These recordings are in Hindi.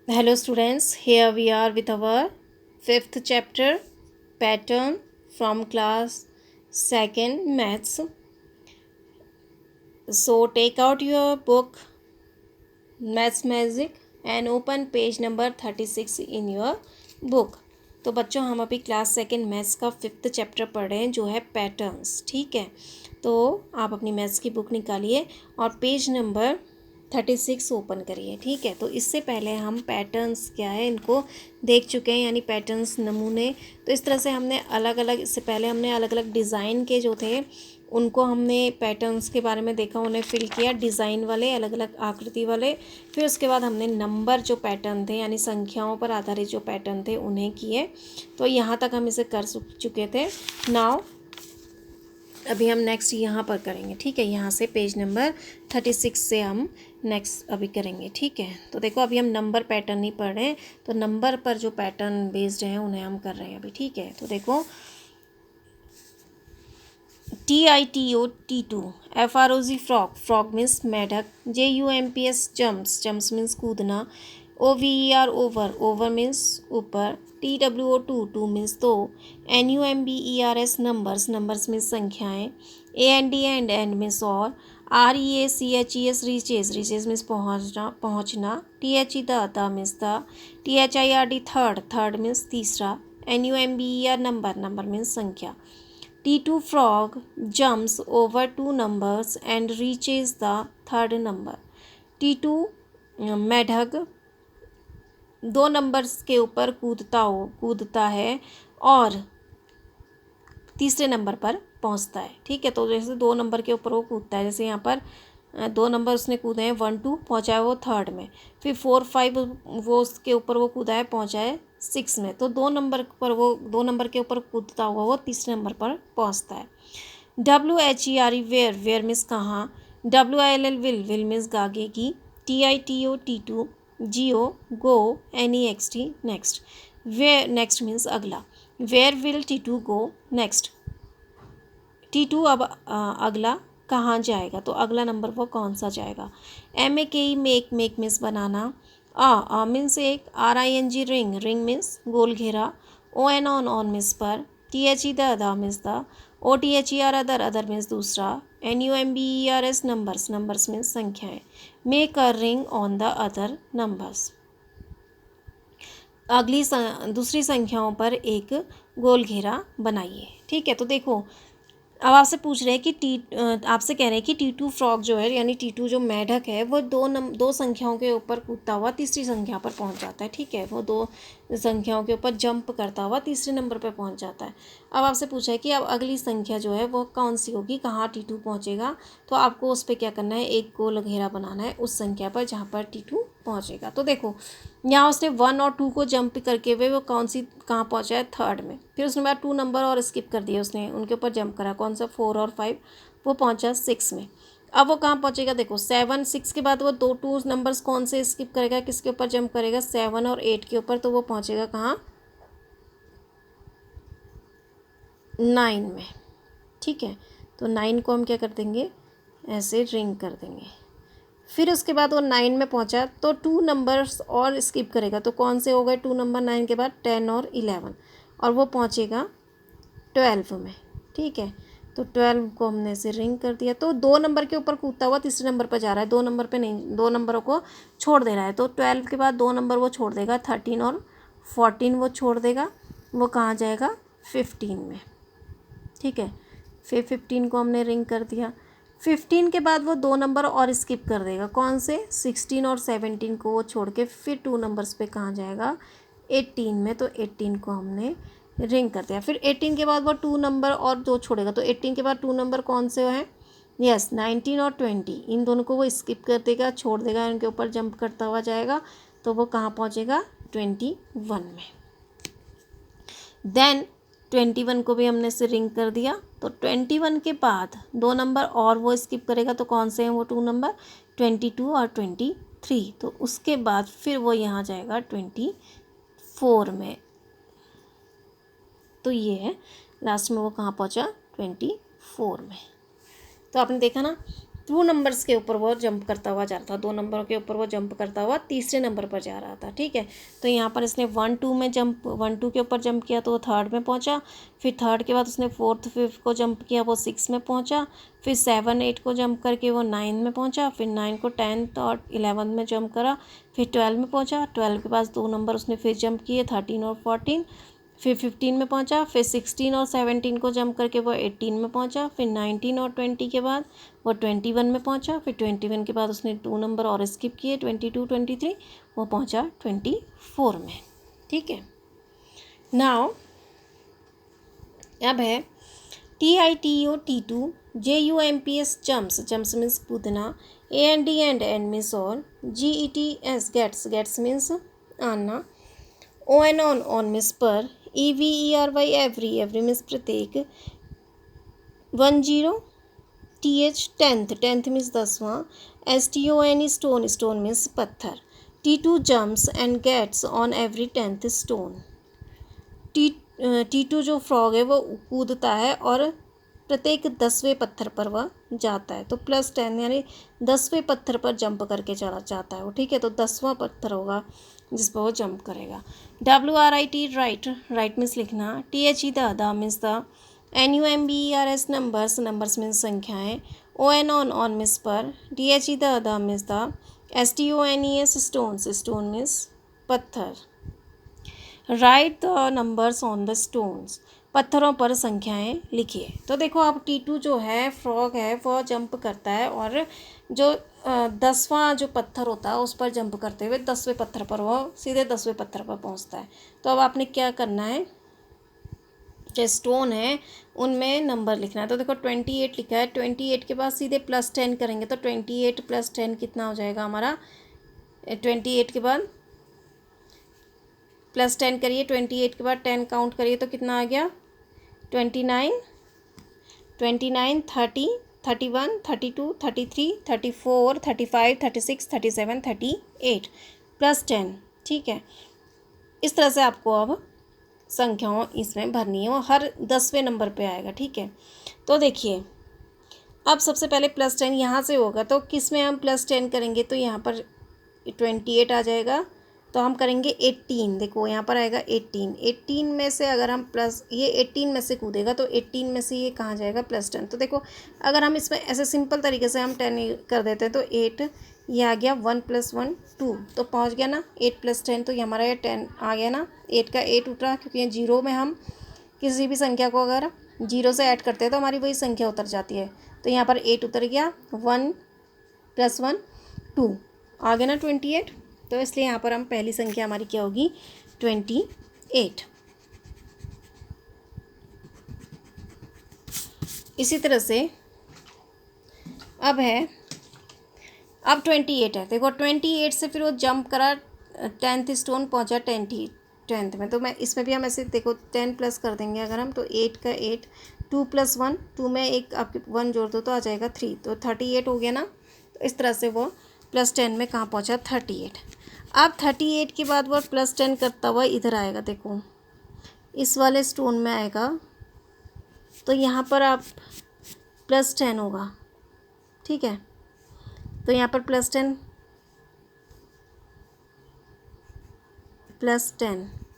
Hello students, here we are with our fifth chapter pattern from class 2nd maths. So take out your book Maths Magic and open page number 36 in your book. तो बच्चों हम अभी क्लास 2nd मैथ्स का 5th चैप्टर पढ़ रहे हैं जो है पैटर्न्स। ठीक है, तो आप अपनी मैथ्स की बुक निकालिए और पेज नंबर 36 ओपन करिए। ठीक है, तो इससे पहले हम पैटर्न्स क्या है इनको देख चुके हैं, यानी पैटर्न्स नमूने। तो इस तरह से हमने अलग अलग, इससे पहले हमने अलग अलग डिज़ाइन के जो थे उनको हमने पैटर्न्स के बारे में देखा, उन्हें फिल किया, डिज़ाइन वाले, अलग अलग आकृति वाले। फिर उसके बाद हमने नंबर जो पैटर्न थे यानी संख्याओं पर आधारित जो पैटर्न थे उन्हें किए। तो यहाँ तक हम इसे कर चुके थे। नाउ अभी हम नेक्स्ट यहाँ पर करेंगे। ठीक है, यहाँ से पेज नंबर 36 से हम नेक्स्ट अभी करेंगे। ठीक है, तो देखो अभी हम नंबर पैटर्न नहीं पढ़ रहे हैं, तो नंबर पर जो पैटर्न बेस्ड हैं उन्हें हम कर रहे हैं अभी। ठीक है, तो देखो TITO FROG फ्रॉग मीन्स मेढक, JUMPS जम्प्स मीन्स कूदना, OVER ओवर मीन्स ऊपर, TWO मीन्स दो, NUMBERS नंबर्स मीन्स संख्याएं, AND एंड मीन्स और, REACHES रीचेज मीन्स पहुँचना, THE the means the, THIRD third means तीसरा, NUMBER नंबर मीन्स संख्या। T2 frog jumps over two numbers and reaches the third number. T2 मेढक दो नंबर्स के ऊपर कूदता है और तीसरे नंबर पर पहुंचता है। ठीक है, तो जैसे दो नंबर के ऊपर वो कूदता है, जैसे यहाँ पर दो नंबर उसने कूदे हैं, 1 2 पहुँचा है वो थर्ड में, फिर 4 5 वो उसके ऊपर वो कूदा है, पहुँचा है 6 में। तो दो नंबर के ऊपर कूदता हुआ वो तीसरे नंबर पर पहुँचता है। WHERE वेयर मीन्स कहाँ, WILL विल मीन्स आगे की, TITO टीटू, GO go, NEXT next, where next means अगला, where will T2 go next, T2 अब अगला कहाँ जाएगा, तो अगला नंबर वो कौन सा जाएगा। MAKE मेक मीन्स बनाना, आ मीन्स एक, RING रिंग मीन्स गोल घेरा, ON ऑन मीन्स पर, THE the means the, OTHER other means दूसरा, NUMBERS नंबर्स मीन्स संख्याएं, make a ring on the other numbers, दूसरी संख्याओं पर एक गोल घेरा बनाइए। ठीक है, तो देखो अब आपसे पूछ रहे हैं कि आपसे कह रहे हैं कि T2 फ्रॉग जो है यानी T2 जो मेढक है वो दो संख्याओं के ऊपर कूदता हुआ तीसरी संख्या पर पहुंच जाता है। ठीक है, वो दो संख्याओं के ऊपर जंप करता हुआ तीसरे नंबर पर पहुंच जाता है। अब आपसे पूछा है कि अब अगली संख्या जो है वो कौन सी होगी, कहाँ T2 पहुंचेगा। तो आपको उस पर क्या करना है, एक गोल घेरा बनाना है उस संख्या पर जहाँ पर T2 पहुंचेगा। तो देखो यहाँ उसने 1 और 2 को जंप करके हुए वो कहाँ पहुँचा है, थर्ड में। फिर उसने बाद 2 नंबर और स्किप कर दिए, उसने उनके ऊपर जंप करा, कौन सा, 4 और 5, वो पहुँचा 6 में। अब वो कहाँ पहुँचेगा, देखो 7 6 के बाद वो 2 नंबर्स कौन से स्किप करेगा, किसके ऊपर जंप करेगा, 7 और 8 के ऊपर, तो वो पहुँचेगा कहाँ, 9 में। ठीक है, तो 9 को हम क्या कर देंगे, ऐसे रिंग कर देंगे। फिर उसके बाद वो 9 में पहुंचा तो 2 नंबर्स और स्किप करेगा, तो कौन से हो गए 2 नंबर 9 के बाद, 10 और 11, और वो पहुंचेगा 12 में। ठीक है, तो 12 को हमने ऐसे रिंग कर दिया। तो 2 नंबर के ऊपर कूदता हुआ तीसरे नंबर पर जा रहा है, 2 नंबर पे नहीं, 2 नंबरों को छोड़ दे रहा है। तो 12 के बाद 2 नंबर वो छोड़ देगा, 13 और 14 वो छोड़ देगा, वो कहाँ जाएगा, 15 में। ठीक है, फिर 15 को हमने रिंग कर दिया। 15 के बाद वो 2 नंबर और स्किप कर देगा, कौन से, 16 और 17 को वो छोड़ के फिर 2 नंबर्स पे कहाँ जाएगा, 18 में। तो 18 को हमने रिंग कर दिया। फिर 18 के बाद वो 2 नंबर और 2 छोड़ेगा, तो 18 के बाद 2 नंबर कौन से हैं, यस 19 और 20, इन दोनों को वो स्किप कर देगा, छोड़ देगा, इनके ऊपर जंप करता हुआ जाएगा, तो वो कहाँ पहुँचेगा, 21 में। देन 21 को भी हमने से रिंग कर दिया। तो 21 के बाद 2 नंबर और वो स्किप करेगा, तो कौन से हैं वो 2 नंबर, 22 और 23। तो उसके बाद फिर वो यहाँ जाएगा 24 में। तो ये है लास्ट में वो कहाँ पहुँचा, 24 में। तो आपने देखा ना 2 नंबर्स के ऊपर वो जंप करता हुआ जा रहा था, 2 नंबरों के ऊपर वो जंप करता हुआ तीसरे नंबर पर जा रहा था, ठीक है। तो यहाँ पर इसने 1 2 में जंप 1 2 के ऊपर जंप किया तो वो थर्ड में पहुँचा, फिर थर्ड के बाद उसने फोर्थ फिफ्थ को जंप किया, वो 6 में पहुँचा, फिर 7 8 को जंप करके वो 9 में पहुँचा, फिर 9 को 10th और 11 में जंप करा, फिर 12 में पहुँचा, 12 के पास 2 नंबर उसने फिर जंप किए 13 और 14, फिर 15 में पहुंचा, फिर 16 और 17 को जंप करके वो 18 में पहुंचा, फिर 19 और 20 के बाद वो 21 में पहुंचा, फिर 21 के बाद उसने 2 नंबर और स्किप किए 22 23, वो पहुंचा 24 में, ठीक है। नाउ अब है TITO T2 JUMPS jumps means कूदना, AND and means और, GETS gets means आना, on means पर, EVERY every means प्रत्येक, 10 TH tenth means 10वां, STONE stone means पत्थर, T2 jumps and gets on every 10th stone। T2 जो फ्रॉग है वो कूदता है और प्रत्येक 10वें पत्थर पर वह जाता है, तो +10 यानी 10वें पत्थर पर जंप करके चला जाता है वो, ठीक है। तो 10वां पत्थर होगा जिस पर वो जंप करेगा। WRIT राइट मीन्स लिखना, THE the means the, NUMBERS numbers means संख्याएं, ON मीन्स पर, THE the means the, STONES stone means पत्थर। Write the numbers on the stones, पत्थरों पर संख्याएं लिखिए। तो देखो अब T2 जो है फ्रॉग है वो जंप करता है और जो 10वां जो पत्थर होता है उस पर जंप करते हुए 10वें पत्थर पर वो सीधे 10वें पत्थर पर पहुंचता है। तो अब आपने क्या करना है, जो स्टोन है उनमें नंबर लिखना है। तो देखो 28 लिखा है, 28 के बाद सीधे +10 करेंगे तो 28 + 10 कितना हो जाएगा हमारा, 28 के बाद +10 करिए, 28 के बाद 10 काउंट करिए तो कितना आ गया, 29 30 31 32 33 34 35 36 37 38 +10, ठीक है। इस तरह से आपको अब संख्याओं इसमें भरनी है, वो हर 10वें नंबर पे आएगा, ठीक है। तो देखिए अब सबसे पहले +10 यहाँ से होगा तो किस में हम +10 करेंगे, तो यहाँ पर 28 आ जाएगा, तो हम करेंगे 18, देखो यहाँ पर आएगा 18 में से अगर हम ये 18 में से कूदेगा तो 18 में से ये कहाँ जाएगा +10। तो देखो अगर हम इसमें ऐसे सिंपल तरीके से हम 10 कर देते हैं तो 8, ये आ गया 1 + 1 2, तो पहुँच गया ना 8 + 10, तो ये हमारा ये 10 आ गया ना, 8 का 8 उतरा, क्योंकि ये 0 में हम किसी भी संख्या को अगर 0 से ऐड करते हैं तो हमारी वही संख्या उतर जाती है। तो यहाँ पर 8 उतर गया, 1 + 1 2 आ गया ना 28, तो इसलिए यहाँ पर हम पहली संख्या हमारी क्या होगी 28। इसी तरह से अब 28 है, देखो 28 से फिर वो जंप करा 10th स्टोन पहुँचा 10th में, तो मैं इसमें भी हम ऐसे देखो 10 प्लस कर देंगे अगर हम, तो 8 का 8, 2 + 1 2 में एक आपके 1 जोड़ दो तो आ जाएगा 3, तो 38 हो गया ना। तो इस तरह से वो +10 में कहाँ पहुँचा 38। अब 38 के बाद वो +10 करता हुआ इधर आएगा, देखो इस वाले स्टोन में आएगा, तो यहाँ पर आप +10 होगा, ठीक है। तो यहाँ पर +10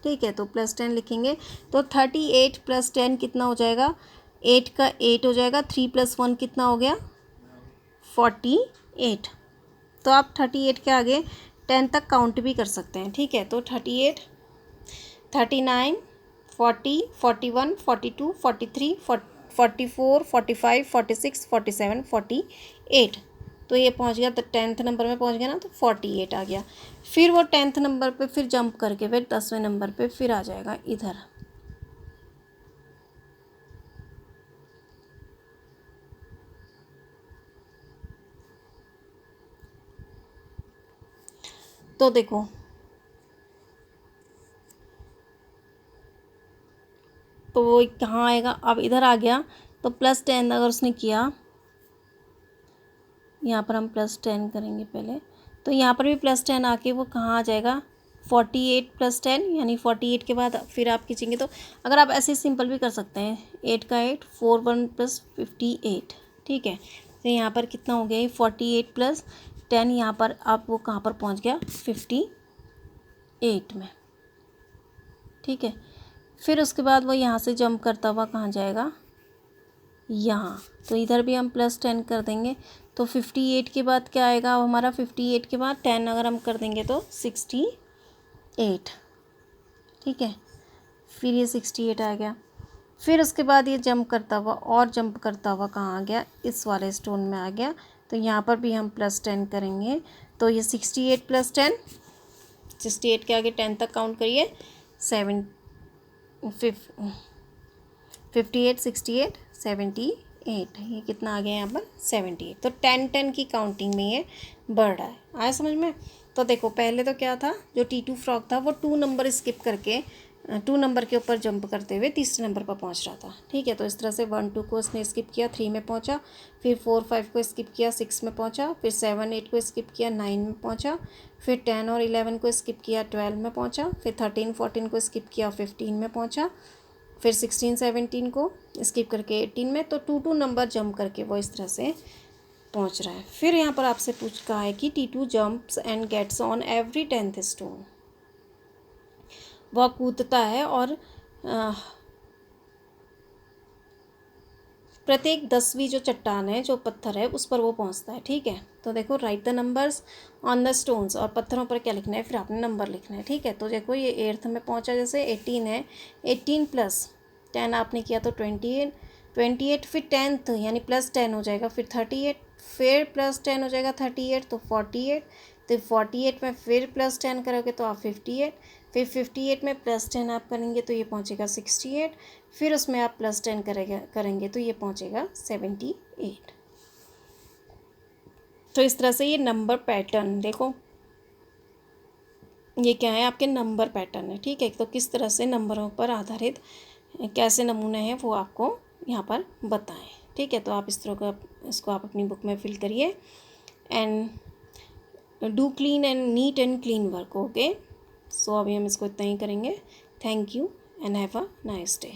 ठीक है, तो +10 लिखेंगे, तो 38 + 10 कितना हो जाएगा, 8 का 8 हो जाएगा, 3 + 1 कितना हो गया 48। तो आप 38 के आगे 10 तक काउंट भी कर सकते हैं, ठीक है। तो 38 39 40 41 42 43 44 45 46 47 48, तो ये पहुंच गया, तो 10th नंबर में पहुंच गया ना, तो 48 आ गया। फिर वो 10th नंबर पे फिर जंप करके फिर 10वें नंबर पे फिर आ जाएगा इधर। तो देखो तो वो कहाँ आएगा, अब इधर आ गया, तो +10 अगर उसने किया, यहाँ पर हम +10 करेंगे पहले, तो यहाँ पर भी +10 आके वो कहाँ आ जाएगा 48 + 10, यानी 48 के बाद फिर आप खींचेंगे। तो अगर आप ऐसे सिंपल भी कर सकते हैं, 8 का 8 4 1 + 58, ठीक है। तो यहाँ पर कितना हो गया, ये 48 प्लस 10, यहाँ पर आप वो कहाँ पर पहुँच गया, 58 में। ठीक है, फिर उसके बाद वो यहाँ से जंप करता हुआ कहाँ जाएगा, यहाँ। तो इधर भी हम प्लस 10 कर देंगे, तो 58 के बाद क्या आएगा, अब हमारा 58 के बाद 10 अगर हम कर देंगे तो 68। ठीक है, फिर ये 68 आ गया। फिर उसके बाद ये जंप करता हुआ और जंप करता हुआ कहाँ आ गया, इस वाले स्टोन में आ गया। तो यहाँ पर भी हम प्लस 10 करेंगे, तो ये 68 प्लस 10, 68 के आगे 10 तक काउंट करिए, 58 68 78, ये कितना आ गया यहाँ पर 78। तो 10 की काउंटिंग में ये बढ़ रहा है। आया समझ में। तो देखो पहले तो क्या था, जो T2 फ्रॉग था वो 2 नंबर स्किप करके 2 नंबर के ऊपर जंप करते हुए तीसरे नंबर पर पहुंच रहा था। ठीक है, तो इस तरह से 1 2 को उसने स्किप किया, 3 में पहुंचा, फिर 4 5 को स्किप किया, 6 में पहुंचा, फिर 7 8 को स्किप किया, 9 में पहुंचा, फिर 10 और 11 को स्किप किया, 12 में पहुंचा, फिर 13 14 को स्किप किया, 15 में पहुंचा, फिर 16 17 को स्किप करके 18 में। तो 2 2 नंबर जंप करके वो इस तरह से पहुंच रहा है। फिर यहाँ पर आपसे पूछ कहा है कि T2 jumps and gets on every 10th stone, वह कूदता है और प्रत्येक 10वीं जो चट्टान है, जो पत्थर है, उस पर वो पहुंचता है। ठीक है, तो देखो right the numbers on the stones, और पत्थरों पर क्या लिखना है, फिर आपने नंबर लिखना है। ठीक है, तो देखो ये 8th में पहुंचा, जैसे 18 है, 18 प्लस 10 आपने किया तो 28, 28 फिर 10th यानी प्लस 10 हो जाएगा, फिर 38, फिर प्लस 10 हो जाएगा 38, तो 48, तो 48 में फिर प्लस 10 करोगे तो आप 58, फिर 58 में प्लस 10 आप करेंगे तो ये पहुंचेगा 68, फिर उसमें आप प्लस 10 करेंगे तो ये पहुंचेगा 78। तो इस तरह से ये नंबर पैटर्न, देखो ये क्या है, आपके नंबर पैटर्न है। ठीक है, तो किस तरह से नंबरों पर आधारित कैसे नमूने हैं वो आपको यहाँ पर बताएं। ठीक है, तो आप इस तरह का इसको आप अपनी बुक में फिल करिए and do clean and neat and clean work. Okay, so अभी हम इसको इतना ही करेंगे। Thank you and have a nice day.